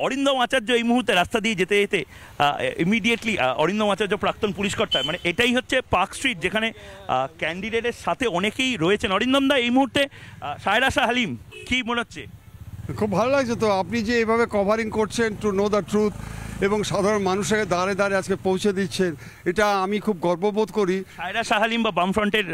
অরিন্দম আচার্য এই মুহূর্তে রাস্তা দিয়ে যেতে যেতে ইমিডিয়েটলি অরিন্দম আচার্য প্রাক্তন পুলিশ কর্তা, মানে এটাই হচ্ছে পার্ক স্ট্রিট, যেখানে ক্যান্ডিডেটের সাথে অনেকেই রয়েছেন। অরিন্দম দা, এই মুহূর্তে সায়রা শাহ হালিম, কি মনে হচ্ছে? খুব ভালো লাগছে তো আপনি যে এভাবে কভারিং করছেন টু নো দ্য ট্রুথ, এবং সাধারণ মানুষের দ্বারে দ্বারে আজকে পৌঁছে দিচ্ছেন, এটা আমি খুব গর্ববোধ করি। সায়রা শাহ হালিম বা বামফ্রন্টের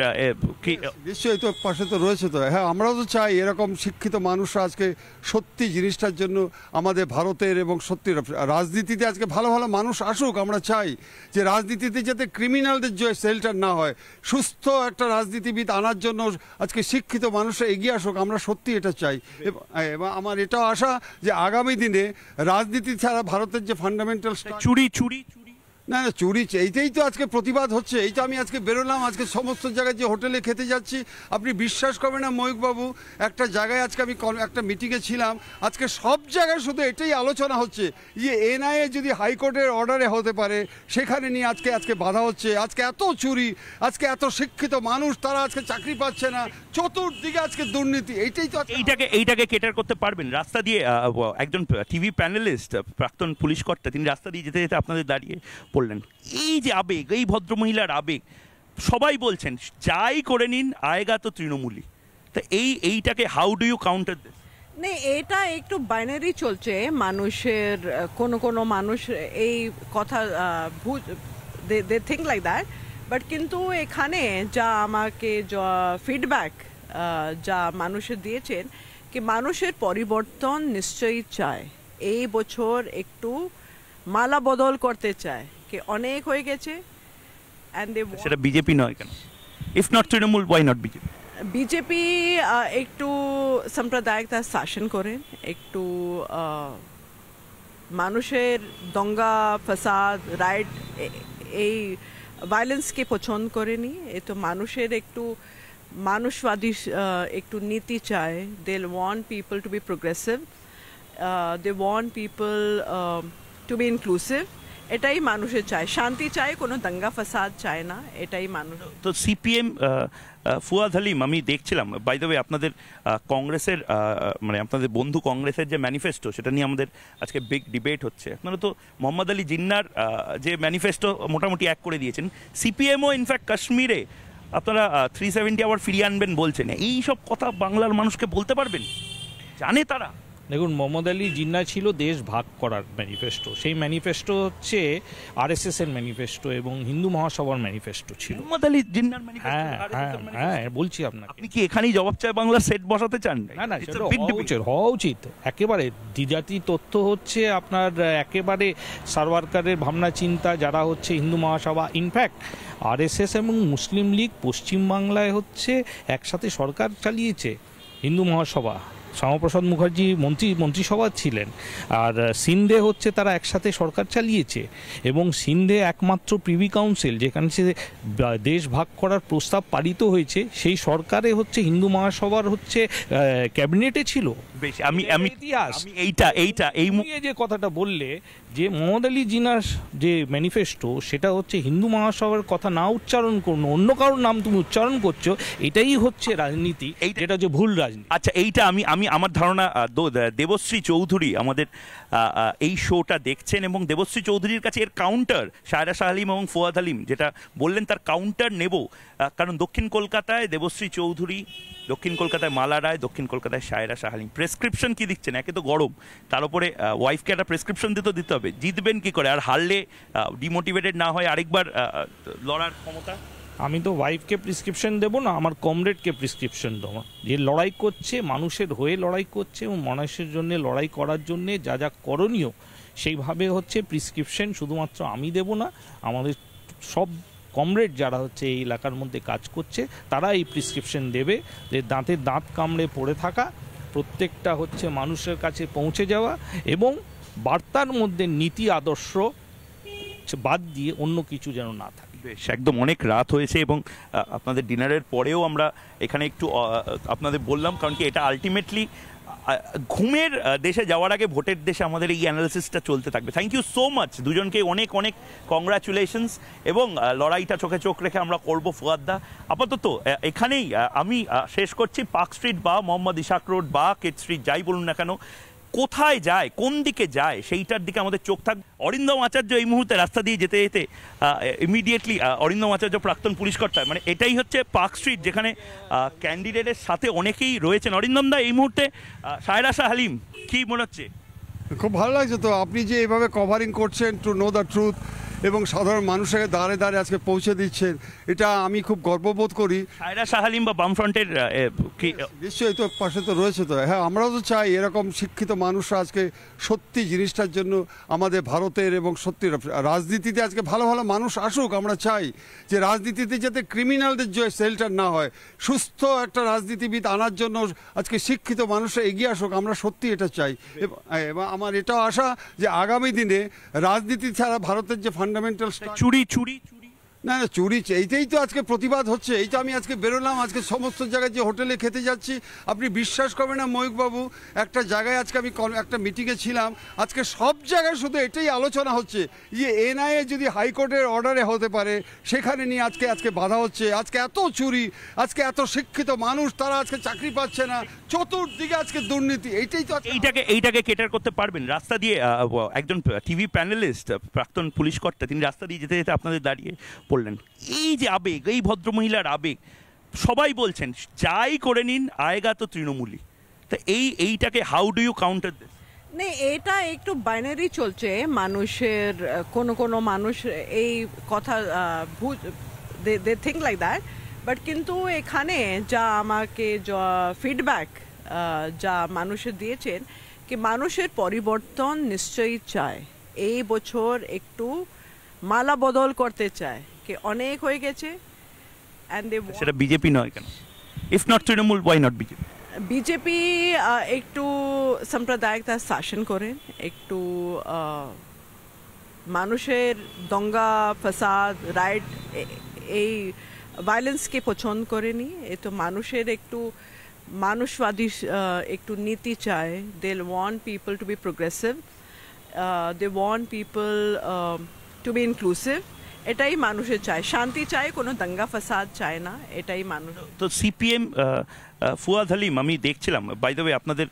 নিশ্চয়ই তো পাশে তো রয়েছে তো। হ্যাঁ, আমরাও তো চাই এরকম শিক্ষিত মানুষরা আজকে সত্যি জিনিসটার জন্য আমাদের ভারতের, এবং সত্যি রাজনীতিতে আজকে ভালো ভালো মানুষ আসুক। আমরা চাই যে রাজনীতিতে যাতে ক্রিমিনালদের যে সেলটার না হয়, সুস্থ একটা রাজনীতিবিদ আনার জন্য আজকে শিক্ষিত মানুষরা এগিয়ে আসুক। আমরা সত্যি এটা চাই, এবং আমার এটাও আশা যে আগামী দিনে রাজনীতি ছাড়া ভারতের যে ফান্ডামেন্টাল চুরি চুরি না না চুরি, এইটাই তো আজকে প্রতিবাদ হচ্ছে। এই তো আমি আজকে বেরোলাম, আজকে সমস্ত জায়গায় যে হোটেলে খেতে যাচ্ছি, আপনি বিশ্বাস করবেন না ময়ূকবাবু, একটা জায়গায় আজকে আমি একটা মিটিংয়ে ছিলাম, আজকে সব জায়গায় শুধু এটাই আলোচনা হচ্ছে যে এনআইএ যদি হাইকোর্টের অর্ডারে হতে পারে, সেখানে নিয়ে আজকে বাধা হচ্ছে। আজকে এত চুরি, আজকে এত শিক্ষিত মানুষ তারা আজকে চাকরি পাচ্ছে না, চতুর্দিকে আজকে দুর্নীতি। এইটাই তো এইটাকে কেটার করতে পারবেন? রাস্তা দিয়ে একজন টিভি প্যানেলিস্ট, প্রাক্তন পুলিশ কর্তা, তিনি রাস্তা দিয়ে যেতে যেতে আপনাদের দাঁড়িয়ে বললেন, এই যে আবেগ, এই ভদ্রমহিলার আবেগ, সবাই বলছেন যাই করে নিন, আয়েগা তো তৃণমূলী। তা এইটাকে how do you counter this? না, এটা একটু বাইনারি চলছে মানুষের। কোনো মানুষ এই কথা they think like that, but কিন্তু এখানে যা আমাকে যা ফিডব্যাক যা মানুষের দিয়েছেন, কি মানুষের পরিবর্তন নিশ্চয়ই চায়। এই বছর একটু মালা বদল করতে চায়, কি অনেক হয়ে গেছে। সেটা বিজেপি নয় কেন? If not Trinamool, why not BJP? BJP একটু সাম্প্রদায়িকতা শাসন করেন, একটু মানুষের দঙ্গা ফাসাদ রাইট এই ভায়োলেন্সকে পছন্দ করেনি। এ তো মানুষের একটু মানুষবাদী একটু নীতি চায়। They want people to be progressive, they want people to be inclusive. এটাই মানুষের চায়, শান্তি চায়, কোনো দাঙ্গা ফাসাদ চায় না, এটাই মানুষ। তো সিপিএম, ফুয়াদ হালিম, আমি দেখছিলাম বাই দ্য ওয়ে আপনাদের কংগ্রেসের মানে আপনাদের বন্ধু কংগ্রেসের যে ম্যানিফেস্টো, সেটা নিয়ে আমাদের আজকে বিগ ডিবেট হচ্ছে। আপনারা তো মোহাম্মদ আলী জিন্নার যে ম্যানিফেস্টো মোটামুটি এক করে দিয়েছেন, সিপিএমও ইনফ্যাক্ট কাশ্মীরে আপনারা 370 আবার ফিরিয়ে আনবেন বলছেন। এই সব কথা বাংলার মানুষকে বলতে পারবেন? জানে তারা? দেখুন, মোহাম্মদ আলী জিন্না ছিল দেশ ভাগ করার ম্যানিফেস্টো। সেই ম্যানিফেস্টো হচ্ছে আরএসএস এর ম্যানিফেস্টো এবং হিন্দু মহাসভার ম্যানিফেস্টো ছিল। মোহাম্মদ আলী জিন্নার ম্যানিফেস্টো? হ্যাঁ, বলছি আপনাকে। আপনি কি এখানেই জবাব চায় বাংলার সেট বসাতে চান? না, সেটা হওয়া উচিত একেবারে। দ্বিজাতি তথ্য হচ্ছে আপনার একেবারে সারওয়ারকারের ভাবনা চিন্তা, যারা হচ্ছে হিন্দু মহাসভা। ইনফ্যাক্ট আরএসএস এবং মুসলিম লীগ পশ্চিমবাংলায় হচ্ছে একসাথে সরকার চালিয়েছে। হিন্দু মহাসভা, শ্যামাপ্রসাদ মুখার্জি মন্ত্রিসভা ছিলেন, আর সিন্ধে হচ্ছে তারা একসাথে সরকার চালিয়েছে। এবং সিন্ধে একমাত্র প্রিভি কাউন্সিল যেখানে দেশ ভাগ করার প্রস্তাব পারিত হয়েছে, সেই সরকারে হচ্ছে হিন্দু মহাসভার হচ্ছে ক্যাবিনেটে ছিল। আমি ইতিহাস এই যে কথাটা বললে যে মোহাম্মদ আলী জিন্নার যে ম্যানিফেস্টো, সেটা হচ্ছে হিন্দু মহাসভার কথা না উচ্চারণ করুন, অন্য কারোর নাম তুমি উচ্চারণ করছো, এটাই হচ্ছে রাজনীতি, যেটা হচ্ছে ভুল রাজনীতি। আচ্ছা, এইটা আমি আমার ধারণা দেবশ্রী চৌধুরী আমাদের এই শোটা দেখছেন, এবং দেবশ্রী চৌধুরীর কাছে এর কাউন্টার সায়রা শাহ হালিম এবং ফুয়াদ হালিম যেটা বললেন তার কাউন্টার নেব। কারণ দক্ষিণ কলকাতায় দেবশ্রী চৌধুরী, দক্ষিণ কলকাতায় মালা রায়, দক্ষিণ কলকাতায় সায়রা শাহ হালিম। প্রেসক্রিপশন কি দিচ্ছেন? একে তো গরম, তার উপরে ওয়াইফকে একটা প্রেসক্রিপশন দিতে হবে। জিতবেন কি করে? আর হারলে ডিমোটিভেটেড না হয় আরেকবার লড়ার ক্ষমতা? আমি তো ওয়াইফকে প্রেসক্রিপশন দেবো না, আমার কমরেডকে প্রেসক্রিপশন দেবো, যে লড়াই করছে, মানুষের হয়ে লড়াই করছে, এবং মানুষের জন্য লড়াই করার জন্য যা যা করণীয় সেইভাবে হচ্ছে প্রেসক্রিপশন শুধুমাত্র আমি দেব না, আমাদের সব কমরেড যারা হচ্ছে এই এলাকার মধ্যে কাজ করছে তারা এই প্রেসক্রিপশন দেবে, যে দাঁতে দাঁত কামড়ে পড়ে থাকা, প্রত্যেকটা হচ্ছে মানুষের কাছে পৌঁছে যাওয়া, এবং বার্তার মধ্যে নীতি আদর্শ বাদ দিয়ে অন্য কিছু যেন না থাকে। বেশ, একদম অনেক রাত হয়েছে, এবং আপনাদের ডিনারের পরেও আমরা এখানে একটু আপনাদের বললাম, কারণ কি এটা আলটিমেটলি ঘুমের দেশে যাওয়ার আগে ভোটের দেশে আমাদের এই অ্যানালিসিসটা চলতে থাকবে। থ্যাংক ইউ সো মাচ দুজনকে, অনেক অনেক কংগ্রাচুলেশনস, এবং লড়াইটা চোখে চোখ রেখে আমরা করবো। ফুয়াদ্দা, আপাতত এখানেই আমি শেষ করছি। পার্ক স্ট্রিট বা মোহাম্মদ ইশাক রোড বা কেট স্ট্রিট, যাই বলুন না কেন, কোথায় যায়, কোন দিকে যায়, সেইটার দিকে আমাদের চোখ থাকবে। অরিন্দম আচার্য এই মুহূর্তে রাস্তা দিয়ে যেতে যেতে ইমিডিয়েটলি অরিন্দম আচার্য প্রাক্তন পুলিশ কর্তা, মানে এটাই হচ্ছে পার্ক স্ট্রিট, যেখানে ক্যান্ডিডেটের সাথে অনেকেই রয়েছেন। অরিন্দম দা, এই মুহূর্তে সায়রা শাহ হালিম, কি মনে হচ্ছে? খুব ভালো লাগছে তো আপনি যে এভাবে কভারিং করছেন টু নো দ্য ট্রুথ এবং সাধারণ মানুষের দাঁড়ে দাঁড়ে আজকে পৌঁছে দিচ্ছেন, এটা আমি খুব গর্ববোধ করি। সায়রা শাহ হালিম বা বামফ্রন্টের নিশ্চয়ই তো পাশে তো রয়েছে তো, হ্যাঁ আমরাও তো চাই এরকম শিক্ষিত মানুষরা আজকে সত্যি জিনিসটার জন্য আমাদের ভারতের এবং সত্যি রাজনীতিতে আজকে ভালো ভালো মানুষ আসুক। আমরা চাই যে রাজনীতিতে যাতে ক্রিমিনালদের যে সেলটার না হয়, সুস্থ একটা রাজনীতিবিদ আনার জন্য আজকে শিক্ষিত মানুষরা এগিয়ে আসুক। আমরা সত্যি এটা চাই এবং আমার এটাও আশা যে আগামী দিনে রাজনীতি ছাড়া ভারতের যে ফান্ডামেন্টাল চুরি চুরি চুরি না না চুরি, এইটাই তো আজকে প্রতিবাদ হচ্ছে। এই তো আমি আজকে বেরোলাম, আজকে সমস্ত জায়গায় যে হোটেলে খেতে যাচ্ছি, আপনি বিশ্বাস করবেন না ময়ূকবাবু, একটা জায়গায় আজকে আমি একটা মিটিংয়ে ছিলাম, আজকে সব জায়গায় শুধু এটাই আলোচনা হচ্ছে যে এনআইএ যদি হাইকোর্টের অর্ডারে হতে পারে, সেখানে নিয়ে আজকে বাধা হচ্ছে। আজকে এত চুরি, আজকে এত শিক্ষিত মানুষ, তারা আজকে চাকরি পাচ্ছে না, চতুর্দিকে আজকে দুর্নীতি। এইটাই তো এইটাকে কেটার করতে পারবেন? রাস্তা দিয়ে একজন টিভি প্যানেলিস্ট, প্রাক্তন পুলিশ কর্তা, তিনি রাস্তা দিয়ে যেতে যেতে আপনাদের দাঁড়িয়ে বললেন, এই যে আবেগ, এই ভদ্রমহিলার আবেগ, সবাই বলছেন যাই করে নিন আয়েগা তো তৃণমূলী, তা এইটাকে how do you counter this? না, এটা একটু বাইনারি চলছে মানুষের, কোনো মানুষ এই কথা they think like that, but কিন্তু এখানে যা আমাকে ফিডব্যাক যা মানুষের দিয়েছেন, কি মানুষের পরিবর্তন নিশ্চয়ই চায়। এই বছর একটু মালা বদল করতে চায়, কি অনেক হয়ে গেছে। সেটা বিজেপি নয় কেন? If not Trinamool, why not BJP? BJP একটু সাম্প্রদায়িকতা শাসন করেন, একটু মানুষের দঙ্গা ফাসাদ রাইট এই ভায়োলেন্সকে পছন্দ করেনি। এ তো মানুষের একটু মানুষবাদী একটু নীতি চায়। They want people to be progressive, they want people to be inclusive. এটাই মানুষের চায়, শান্তি চায়, কোনো দাঙ্গা ফাসাদ চায় না, এটাই মানুষ। তো সিপিএম ফুয়াদ হালিম, আমি দেখছিলাম বাই দ্য ওয়ে আপনাদের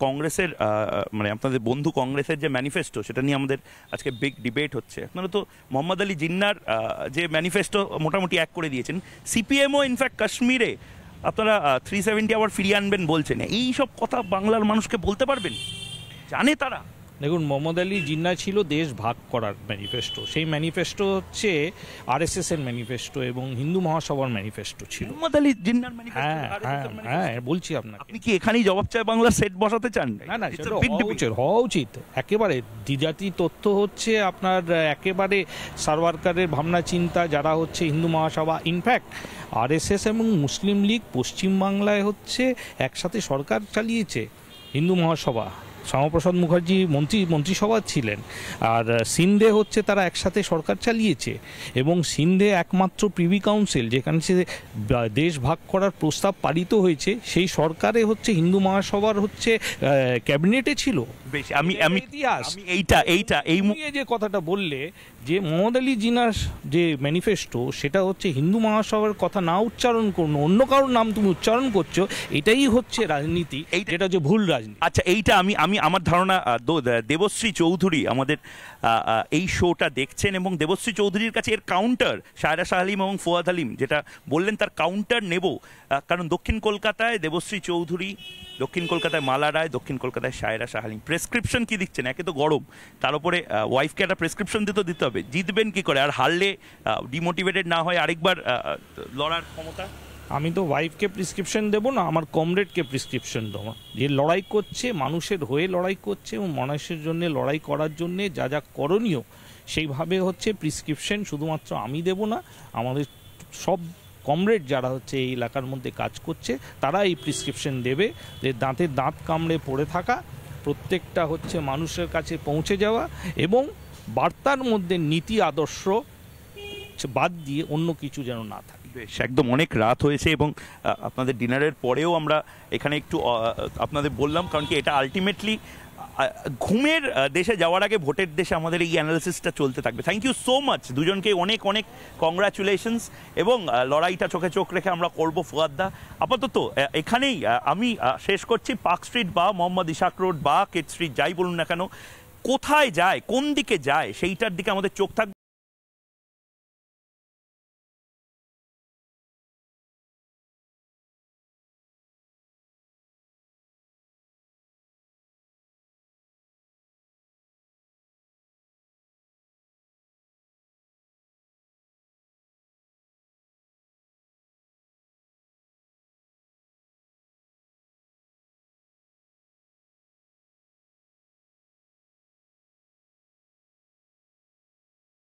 কংগ্রেসের মানে আপনাদের বন্ধু কংগ্রেসের যে ম্যানিফেস্টো, সেটা নিয়ে আমাদের আজকে বিগ ডিবেট হচ্ছে। আপনারা তো মোহাম্মদ আলী জিন্নার যে ম্যানিফেস্টো মোটামুটি এক করে দিয়েছেন, সিপিএমও ইনফ্যাক্ট কাশ্মীরে আপনারা 370 আবার ফিরিয়ে আনবেন বলছেন। এই সব কথা বাংলার মানুষকে বলতে পারবেন? জানে তারা? দেখুন, মোহাম্মদ আলী জিন্না ছিল দেশ ভাগ করার ম্যানিফেস্টো। সেই ম্যানিফেস্টো হচ্ছে আরএসএস এর ম্যানিফেস্টো এবং হিন্দু মহাসভার ম্যানিফেস্টো ছিল। মোহাম্মদ আলী জিন্নার হ্যাঁ বলছি আপনাকে। আপনি কি এখানেই জবাব চায় বাংলার সেট বসাতে চান? না, সেটা হওয়া উচিত। একেবারে দ্বিজাতি তথ্য হচ্ছে আপনার একেবারে সারওয়ারকারের ভাবনা চিন্তা, যারা হচ্ছে হিন্দু মহাসভা, ইনফ্যাক্ট আরএসএস এবং মুসলিম লীগ পশ্চিমবাংলায় হচ্ছে একসাথে সরকার চালিয়েছে। হিন্দু মহাসভা, শ্যামাপ্রসাদ মুখার্জি মন্ত্রিসভা ছিলেন, আর সিন্ধে হচ্ছে তারা একসাথে সরকার চালিয়েছে। এবং সিন্ধে একমাত্র প্রিভি কাউন্সিল যেখানে সে দেশ ভাগ করার প্রস্তাব পারিত হয়েছে, সেই সরকারে হচ্ছে হিন্দু মহাসভার হচ্ছে ক্যাবিনেটে ছিল। আমি এই যে কথাটা বললে যে মোহাম্মদ আলী জিন্নার যে ম্যানিফেস্টো, সেটা হচ্ছে হিন্দু মহাসভার কথা না উচ্চারণ করুন, অন্য কারোর নাম তুমি উচ্চারণ করছো, এটাই হচ্ছে রাজনীতি, যেটা যে ভুল রাজনীতি। আচ্ছা, এইটা আমি আমার ধারণা দেবশ্রী চৌধুরী আমাদের এই শোটা দেখছেন, এবং দেবশ্রী চৌধুরীর কাছে এর কাউন্টার সায়রা শাহ হালিম এবং ফুয়াদ হালিম যেটা বললেন তার কাউন্টার নেব। কারণ দক্ষিণ কলকাতায় দেবশ্রী চৌধুরী, দক্ষিণ কলকাতায় মালা রায়, দক্ষিণ কলকাতায় সায়রা শাহ হালিম। প্রেসক্রিপশন কি দিচ্ছেন? একে তো গরম, তার উপরে ওয়াইফকে একটা প্রেসক্রিপশন দিতে হবে। জিতবেন কি করে? আর হারলে ডিমোটিভেটেড না হয় আরেকবার লড়ার ক্ষমতা? আমি তো ওয়াইফকে প্রেসক্রিপশন দেবো না, আমার কমরেডকে প্রেসক্রিপশন দেবো, যে লড়াই করছে, মানুষের হয়ে লড়াই করছে এবং মানুষের জন্য লড়াই করার জন্যে যা যা করণীয় সেইভাবে হচ্ছে প্রেসক্রিপশন শুধুমাত্র আমি দেব না, আমাদের সব কমরেড যারা হচ্ছে এই এলাকার মধ্যে কাজ করছে তারা এই প্রেসক্রিপশন দেবে, যে দাঁতে দাঁত কামড়ে পড়ে থাকা, প্রত্যেকটা হচ্ছে মানুষের কাছে পৌঁছে যাওয়া এবং বার্তার মধ্যে নীতি আদর্শ বাদ দিয়ে অন্য কিছু যেন না থাকে। বেশ, একদম অনেক রাত হয়েছে এবং আপনাদের ডিনারের পরেও আমরা এখানে একটু আপনাদের বললাম, কারণ কি এটা আলটিমেটলি ঘুমের দেশে যাওয়ার আগে ভোটের দেশে আমাদের এই অ্যানালিসিসটা চলতে থাকবে। থ্যাংক ইউ সো মাচ দুজনকে, অনেক অনেক কংগ্রাচুলেশনস, এবং লড়াইটা চোখে চোখ রেখে আমরা করবো। ফুয়াদ্দা, আপাতত এখানেই আমি শেষ করছি। পার্ক স্ট্রিট বা মোহাম্মদ ইশাক রোড বা কেট স্ট্রিট, যাই বলুন না কেন, কোথায় যায়, কোন দিকে যায়, সেইটার দিকে আমাদের চোখ থাকবে।